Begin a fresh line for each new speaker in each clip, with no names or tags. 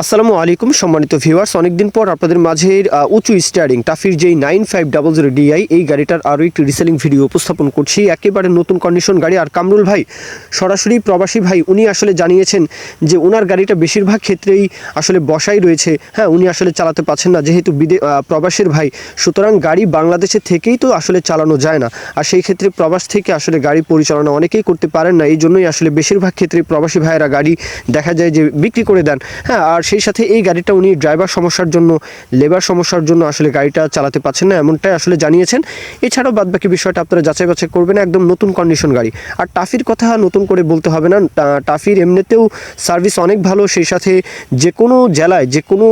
আসসালামু আলাইকুম সম্মানিত ভিউয়ার্স, অনেকদিন পর আপনাদের মাঝে উঁচু স্টিয়ারিং টাফির যেই 9500 ডিআই এই গাড়িটার আরও একটি রিসেলিং ভিডিও উপস্থাপন করছি। একেবারে নতুন কন্ডিশন গাড়ি। আর কামরুল ভাই সরাসরি প্রবাসী ভাই, উনি আসলে জানিয়েছেন যে ওনার গাড়িটা বেশিরভাগ ক্ষেত্রেই আসলে বসাই রয়েছে। হ্যাঁ, উনি আসলে চালাতে পারছেন না, যেহেতু প্রবাসের ভাই, সুতরাং গাড়ি বাংলাদেশে থেকেই তো আসলে চালানো যায় না। আর সেই ক্ষেত্রে প্রবাস থেকে আসলে গাড়ি পরিচালনা অনেকেই করতে পারেন না, এই জন্যই আসলে বেশিরভাগ ক্ষেত্রে প্রবাসী ভাইয়েরা গাড়ি দেখা যায় যে বিক্রি করে দেন। হ্যাঁ, আর সেই সাথে এই গাড়িটা উনি ড্রাইভার সমস্যার জন্য, লেবার সমস্যার জন্য আসলে গাড়িটা চালাতে পারছেন না, এমনটাই আসলে জানিয়েছেন। এছাড়াও বাদবাকি বিষয়টা আপনারা যাচাই বাছাই করবেন, একদম নতুন কন্ডিশন গাড়ি। আর টাফির কথা নতুন করে বলতে হবে না, টাফির এমনিতেও সার্ভিস অনেক ভালো। সেই সাথে যে কোনো জেলায়, যে কোনো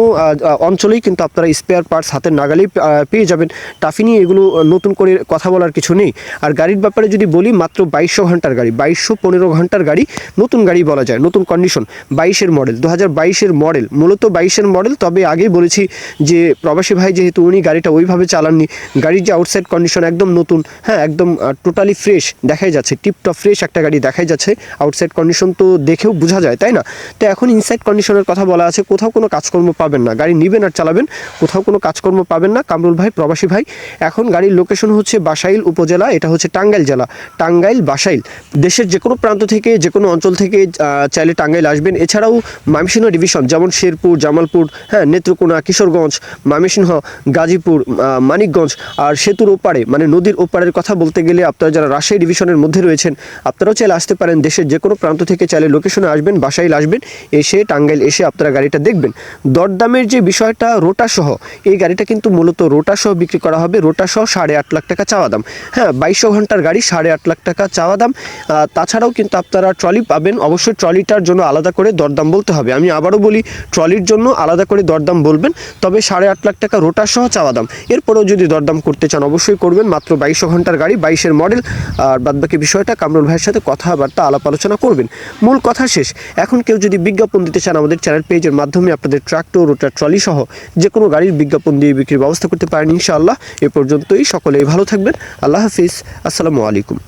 অঞ্চলেই কিন্তু আপনারা স্পেয়ার পার্টস হাতের নাগালেই পেয়ে যাবেন। টাফি নিয়ে এগুলো নতুন করে কথা বলার কিছু নেই। আর গাড়ির ব্যাপারে যদি বলি, মাত্র 2200 ঘন্টার গাড়ি, 2215 ঘন্টার গাড়ি, নতুন গাড়ি বলা যায়, নতুন কন্ডিশন। 22-এর মডেল, 2022-এর মডেল, মূলত 22-এর মডেল। তবে আগেই বলেছি যে প্রবাসী ভাই যেহেতু উনি গাড়িটা ওইভাবে চালাননি, গাড়ির যে আউটসাইড কন্ডিশন একদম নতুন। হ্যাঁ, একদম টোটালি ফ্রেশ দেখাই যাচ্ছে, টিপটপ ফ্রেশ একটা গাড়ি দেখাই যাচ্ছে। আউটসাইড কন্ডিশন তো দেখেও বোঝা যায়, তাই না? তো এখন ইনসাইড কন্ডিশনের কথা বলা আছে, কোথাও কোনো কাজকর্ম পাবেন না, গাড়ি নেবেন আর চালাবেন, কোথাও কোনো কাজকর্ম পাবেন না। কামরুল ভাই, প্রবাসী ভাই, এখন গাড়ির লোকেশন হচ্ছে বাসাইল উপজেলা, এটা হচ্ছে টাঙ্গাইল জেলা, টাঙ্গাইল বাসাইল। দেশের যে কোনো প্রান্ত থেকে, যে কোনো অঞ্চল থেকে চাইলে টাঙ্গাইল আসবেন। এছাড়াও ময়মনসিংহ ডিভিশন, যেমন শেরপুর, জামালপুর, হ্যাঁ, নেত্রকোনা, কিশোরগঞ্জ, ময়মনসিংহ, গাজীপুর, মানিকগঞ্জ, আর সেতুর ওপারে মানে নদীর ওপারের কথা বলতে গেলে আপনারা যারা রাজশাহী ডিভিশনের মধ্যে রয়েছেন, আপনারাও চাইলে আসতে পারেন। দেশের যে কোনো প্রান্ত থেকে চাইলে লোকেশনে আসবেন, বাসাইল আসবেন, এসে টাঙ্গাইল এসে আপনারা গাড়িটা দেখবেন। দরদামের যে বিষয়টা, রোটাসহ এই গাড়িটা কিন্তু মূলত রোটাসহ বিক্রি করা হবে। রোটাসহ 8.5 লাখ টাকা চাওয়া দাম। হ্যাঁ, 2200 ঘন্টার গাড়ি, 8.5 লাখ টাকা চাওয়া দাম। তাছাড়াও কিন্তু আপনারা ট্রলি পাবেন, অবশ্যই ট্রলিটার জন্য আলাদা করে দরদাম বলতে হবে। আমি আবারও বলি, ট্রলির জন্য আলাদা করে দরদাম বলবেন। তবে 8.5 লাখ টাকা রোটাসহ চাওয়া দাম। এরপরেও যদি দরদাম করতে চান অবশ্যই করবেন। মাত্র 2200 ঘন্টার গাড়ি, 22-এর মডেল। আর বাদবাকি বিষয়টা কামরুল ভাইয়ের সাথে কথাবার্তা আলাপ আলোচনা করবেন। মূল কথা শেষ। এখন কেউ যদি বিজ্ঞাপন দিতে চান, আমাদের চ্যানেল পেজের মাধ্যমে আপনাদের ট্রাক্টর, রোটার, ট্রলি সহ যে কোনো গাড়ির বিজ্ঞাপন দিয়ে বিক্রির ব্যবস্থা করতে পারেন ইনশাআল্লাহ। এ পর্যন্তই, সকলেই ভালো থাকবেন। আল্লাহ হাফিজ, আসসালামু আলাইকুম।